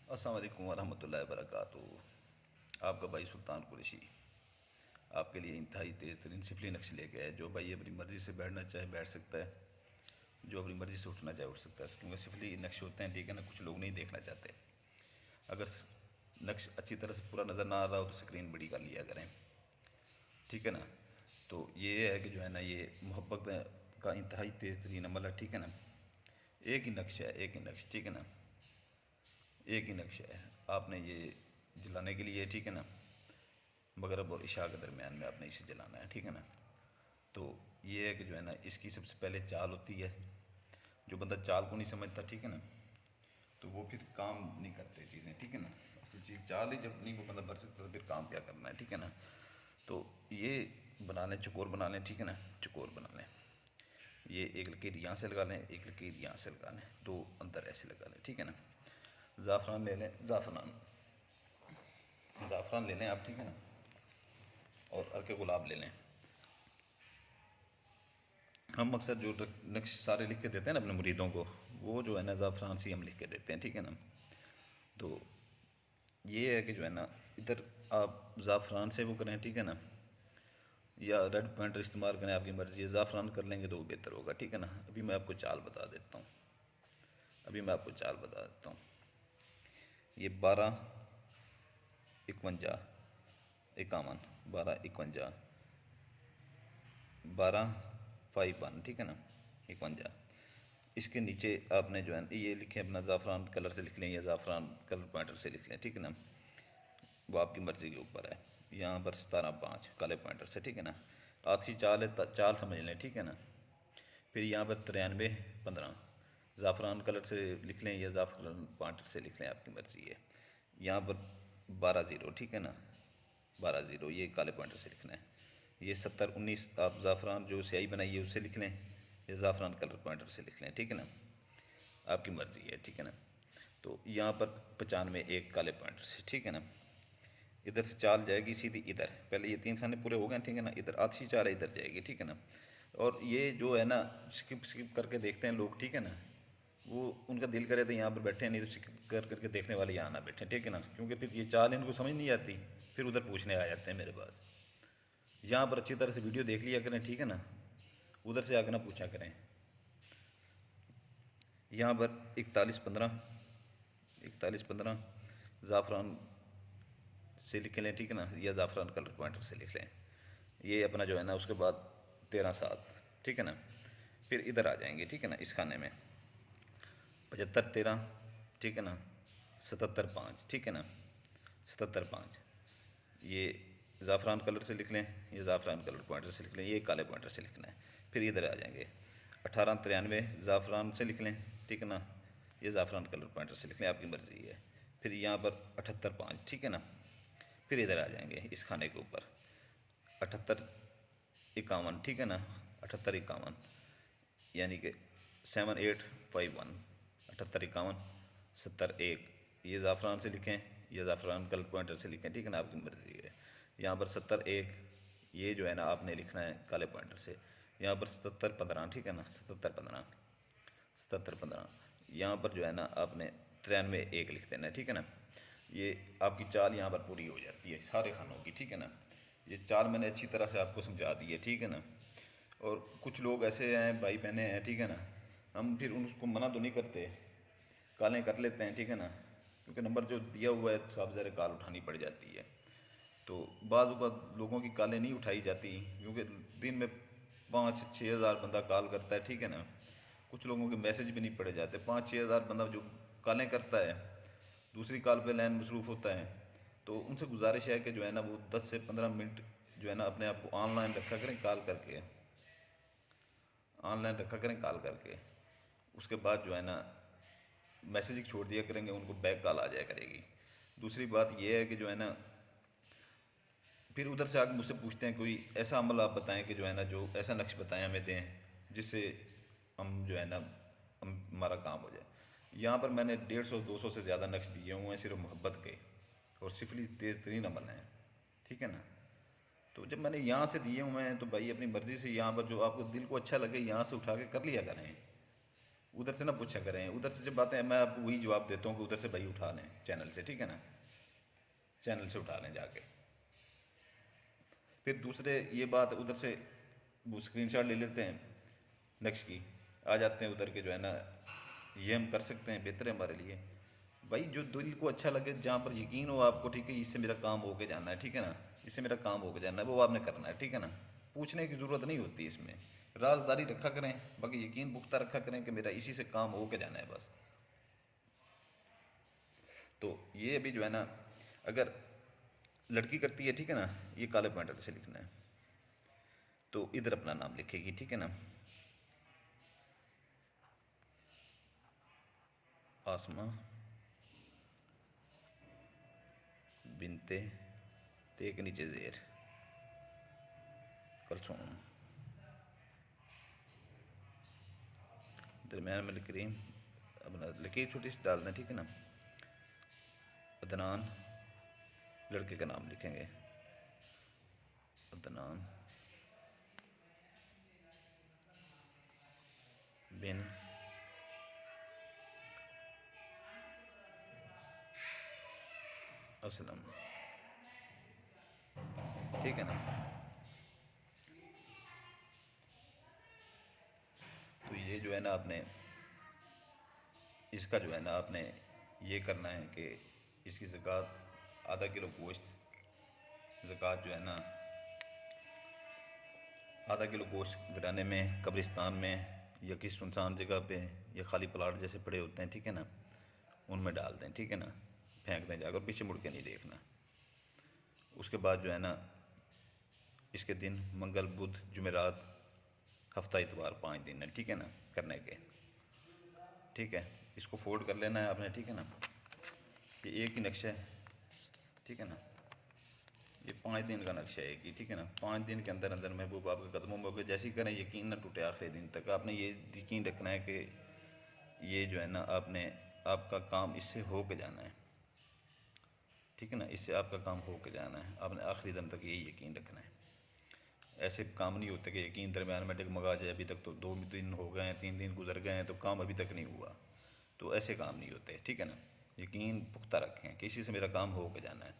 अस्सलाम वालेकुम वरहमतुल्लाहि वबरकातुहू। आपका भाई सुल्तान कुरैशी आपके लिए इंतहाई तेज़ तरीन सिफली नक्श लेके आए। जो भाई अपनी मर्ज़ी से बैठना चाहे बैठ सकता है, जो अपनी मर्ज़ी से उठना चाहे उठ सकता है, क्योंकि सिफली नक्श होते हैं, ठीक है ना। कुछ लोग नहीं देखना चाहते। अगर नक्श अच्छी तरह से पूरा नज़र ना आ रहा हो तो स्क्रीन बड़ी कर लिया करें, ठीक है ना। तो ये है कि जो है ना, ये मोहब्बत का इंतहाई तेज़ तरीन अमल है, ठीक है ना। एक ही नक्श है, एक ही नक्श, ठीक है ना। एक ही नक्श है, आपने ये जलाने के लिए, ठीक है ना, मगरब और इशा के दरमियान में आपने इसे जलाना है, ठीक है ना। तो ये है कि जो है ना, इसकी सबसे पहले चाल होती है। जो बंदा चाल को नहीं समझता, ठीक है ना, तो वो फिर काम नहीं करते चीज़ें, ठीक है ना। असल चीज़ चाल ही जब नहीं वो बंदा भर सकता तो फिर काम क्या करना है, ठीक है ना। तो ये बना लें, चकोर बना लें, ठीक है ना, चकोर बना लें। ये एक लकीर यहाँ से लगा लें, एक लकीर यहाँ से लगा लें, दो अंदर ऐसे लगा लें, ठीक है ना। ज़ाफ़रान ले लें, ज़ाफ़रान ले लें आप, ठीक है ना। और अर्के गुलाब ले लें। हम अक्सर जो नक्श सारे लिख के देते हैं ना अपने मुरीदों को, वो जो है ना ज़ाफ़रान से हम लिख के देते हैं, ठीक है ना। तो ये है कि जो है ना, इधर आप ज़ाफ़रान से वो करें, ठीक है ना, या रेड पॉइंटर इस्तेमाल करें, आपकी मर्ज़ी है। ज़ाफ़रान कर लेंगे तो वो बेहतर होगा, ठीक है ना। अभी मैं आपको चाल बता देता हूँ, ये 12 51 51, 12 51, 12 51, ठीक है ना, 51। इसके नीचे आपने जो है ये लिखें, अपना ज़ाफ़रान कलर से लिख लें या ज़ाफ़रान कलर पॉइंटर से लिख लें, ठीक है ना। वो आपकी मर्ज़ी के ऊपर है। यहाँ पर 17 5 काले पॉइंटर से, ठीक है ना। आधी चाल है, चाल समझ लें, ठीक है ना। फिर यहाँ पर 93 15 ज़ाफ़रान कलर से लिख लें या ज़ाफ़रान पॉइंटर से लिख लें, आपकी मर्ज़ी है। यहाँ पर 12 0, ठीक है ना, 12 0 ये काले पॉइंटर से लिखना है। ये 70 19 आप ज़ाफ़रान जो स्याही बनाई है उससे लिख लें या ज़ाफ़रान कलर पॉइंटर से लिख लें, ठीक है ना, आपकी मर्ज़ी है, ठीक है ना। तो यहाँ पर 95 1 काले पॉइंटर से, ठीक है ना। इधर से चाल जाएगी सीधी इधर, पहले ये 3 खाने पूरे हो गए, ठीक है ना। इधर आधी चाल है, इधर जाएगी, ठीक है ना। और ये जो है ना, स्किप स्किप करके देखते हैं लोग, ठीक है ना। वो उनका दिल करे तो यहाँ पर बैठे, नहीं तो स्किप कर करके देखने वाले यहाँ ना बैठे, ठीक है ना, क्योंकि फिर ये चाल इनको समझ नहीं आती, फिर उधर पूछने आ जाते हैं मेरे पास। यहाँ पर अच्छी तरह से वीडियो देख लिया करें, ठीक है ना, उधर से आगे ना पूछा करें। यहाँ पर 41 15 ज़ाफ़रान से लिख लें, ठीक है ना, या ज़ाफ़रान कलर पॉइंटर से लिख लें। ये अपना जो है ना, उसके बाद 13 7, ठीक है ना। फिर इधर आ जाएंगे, ठीक है ना, इस खाने में 75 13, ठीक है ना, 77 5, ठीक है ना, 77 5 ये ज़ाफ़रान कलर से लिख लें या ज़ाफ़रान कलर पॉइंटर से लिख लें, ये काले पॉइंटर से लिखना है। फिर इधर आ जाएंगे 18 93 ज़ाफ़रान से लिख लें, ठीक है ना, ये ज़ाफ़रान कलर पॉइंटर से लिख लें, आपकी मर्ज़ी है। फिर यहाँ पर 78 5, ठीक है ना। फिर इधर आ जाएंगे इस खाने के ऊपर 78 51, ठीक है ना, 78 51 यानी कि 78 51, 78 51 71, ये ज़ाफ़रान से लिखें या ज़ाफ़रान कलर पॉइंटर से लिखें, ठीक है ना, आपकी मर्ज़ी है। यहाँ पर 71 ये जो है ना आपने लिखना है काले पॉइंटर से। यहाँ पर 77 15, ठीक है ना, 77 15 77 15 यहाँ पर जो है ना आपने 93 1 लिख देना है, ठीक है ना। ये आपकी चाल यहाँ पर पूरी हो जाती है सारे खानों की, ठीक है ना। ये चाल मैंने अच्छी तरह से आपको समझा दी है, ठीक है ना। और कुछ लोग ऐसे हैं, भाई बहने हैं, ठीक है ना, हम फिर उनको मना तो नहीं करते, कॉलें कर लेते हैं, ठीक है ना, क्योंकि नंबर जो दिया हुआ है साहब ज़रा कॉल उठानी पड़ जाती है। तो बाज़ लोगों की कॉलें नहीं उठाई जाती, क्योंकि दिन में 5 6 हज़ार बंदा कॉल करता है, ठीक है ना। कुछ लोगों के मैसेज भी नहीं पड़े जाते। 5 6 हज़ार बंदा जो कॉलें करता है, दूसरी कॉल पे लाइन मसरूफ़ होता है। तो उनसे गुजारिश है कि जो है ना, वो 10 से 15 मिनट जो है ना अपने आप को ऑनलाइन रखा करें, कॉल करके ऑनलाइन रखा करें, कॉल करके। उसके बाद जो है ना मैसेज छोड़ दिया करेंगे, उनको बैक कॉल आ जाया करेगी। दूसरी बात यह है कि जो है ना, फिर उधर से आके मुझसे पूछते हैं कोई ऐसा अमल आप बताएं कि जो है ना, जो ऐसा नक्श बताएं हमें दें जिससे हम जो है ना हमारा काम हो जाए। यहाँ पर मैंने 150 200 से ज़्यादा नक्श दिए हुए हैं सिर्फ मोहब्बत के, और सिफली तेज़ तरीन अमल हैं, ठीक है ना। तो जब मैंने यहाँ से दिए हुए हैं तो भाई अपनी मर्ज़ी से यहाँ पर जो आपको दिल को अच्छा लगे यहाँ से उठा के कर लिया करें। उधर से ना पूछा करें, उधर से जब बातें मैं आपको वही जवाब देता हूँ कि उधर से भाई उठा लें चैनल से, ठीक है ना, चैनल से उठा लें जाके। फिर दूसरे ये बात उधर से वो स्क्रीनशॉट ले लेते हैं नक्श की, आ जाते हैं उधर के जो है ना, ये हम कर सकते हैं, बेहतर है हमारे लिए। भाई जो दिल को अच्छा लगे, जहाँ पर यकीन हो आपको, ठीक है, इससे मेरा काम होके जाना है, ठीक है ना, इससे मेरा काम होके जाना है, वो आपने करना है, ठीक है ना। पूछने की ज़रूरत नहीं होती इसमें, राजदारी रखा करें, बाकी यकीन पुख्ता रखा करें कि मेरा इसी से काम होके जाना है बस। तो ये अभी जो है ना, अगर लड़की करती है, ठीक है ना, ये काले पॉइंटर से लिखना है, तो इधर अपना नाम लिखेगी, ठीक है ना, आसमा बिनते, ते एक नीचे जेर कलसूम, दरमियान में लिख रही अपना लकीर छोटी सी डाल दें, ठीक है ना। अदनान, लड़के का नाम लिखेंगे, अदनान बिन असलम, ठीक है ना। तो ये जो है ना आपने, इसका जो है ना आपने ये करना है कि इसकी ज़कात आधा किलो गोश्त, ज़कात जो है ना आधा किलो गोश्त गिराने में, कब्रिस्तान में या किसी सुनसान जगह पे या खाली प्लाट जैसे पड़े होते हैं, ठीक है ना, उनमें डाल दें, ठीक है ना, फेंक दें जाकर, पीछे मुड़ के नहीं देखना। उसके बाद जो है ना, इसके दिन मंगल बुध जुमेरात हफ्ता इतवार 5 दिन है, ठीक है ना, करने के, ठीक है। इसको फोल्ड कर लेना है आपने, ठीक है ना, ये एक ही नक्शा है, ठीक है ना, ये 5 दिन का नक्शा है कि, ठीक है ना, 5 दिन के अंदर अंदर महबूब आपके कदमों में होकर जैसे ही करें, यकीन ना टूटे आखिरी दिन तक। आपने ये यकीन रखना है कि ये जो है ना आपने, आपका काम इससे हो के जाना है, ठीक है ना, इससे आपका काम हो के जाना है, आपने आखिरी दम तक यही यकीन रखना है। ऐसे काम नहीं होते कि यकीन दरमियान में डगमगा जाए, अभी तक तो 2 दिन हो गए हैं, 3 दिन गुजर गए हैं, तो काम अभी तक नहीं हुआ, तो ऐसे काम नहीं होते, ठीक है ना। यकीन पुख्ता रखें कि इसी से मेरा काम हो के जाना है।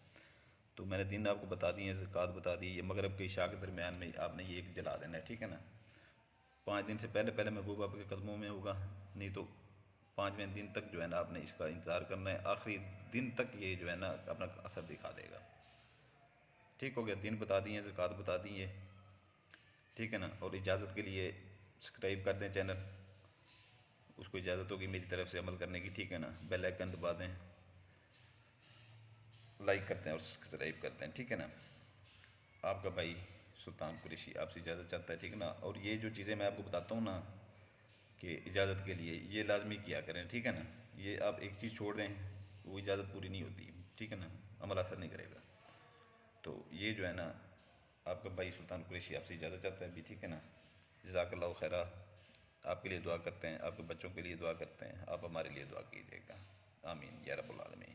तो मैंने दिन आपको बता दिए, ज़कात बता दी, ये मगरब के इशा के दरमियान में आपने ये एक जला देना है, ठीक है ना। 5 दिन से पहले पहले महबूब आपके कदमों में होगा, नहीं तो 5वें दिन तक जो है ना आपने इसका इंतज़ार करना है, आखिरी दिन तक ये जो है ना अपना असर दिखा देगा। ठीक हो गया, दिन बता दिए, ज़कात बता दिए, ठीक है ना। और इजाज़त के लिए सब्सक्राइब कर दें चैनल, उसको इजाज़त होगी मेरी तरफ से अमल करने की, ठीक है ना। बेल आइकन दबा दें, लाइक करते हैं और सब्सक्राइब करते हैं, ठीक है ना। आपका भाई सुल्तान कुरैशी आपसे इजाज़त चाहता है, ठीक है ना। और ये जो चीज़ें मैं आपको बताता हूँ ना कि इजाज़त के लिए, ये लाजमी किया करें, ठीक है ना। ये आप एक चीज़ छोड़ दें, वो इजाज़त पूरी नहीं होती, ठीक है ना, अमल असर नहीं करेगा। तो ये जो है ना, आपका भाई सुल्तान कुरैशी आपसे इजाज़त चाहता है अभी, ठीक है ना। जज़ाकल्लाहु खैरा, आपके लिए दुआ करते हैं, आपके बच्चों के लिए दुआ करते हैं, आप हमारे लिए दुआ कीजिएगा, आमीन या रब्बुल आलमीन।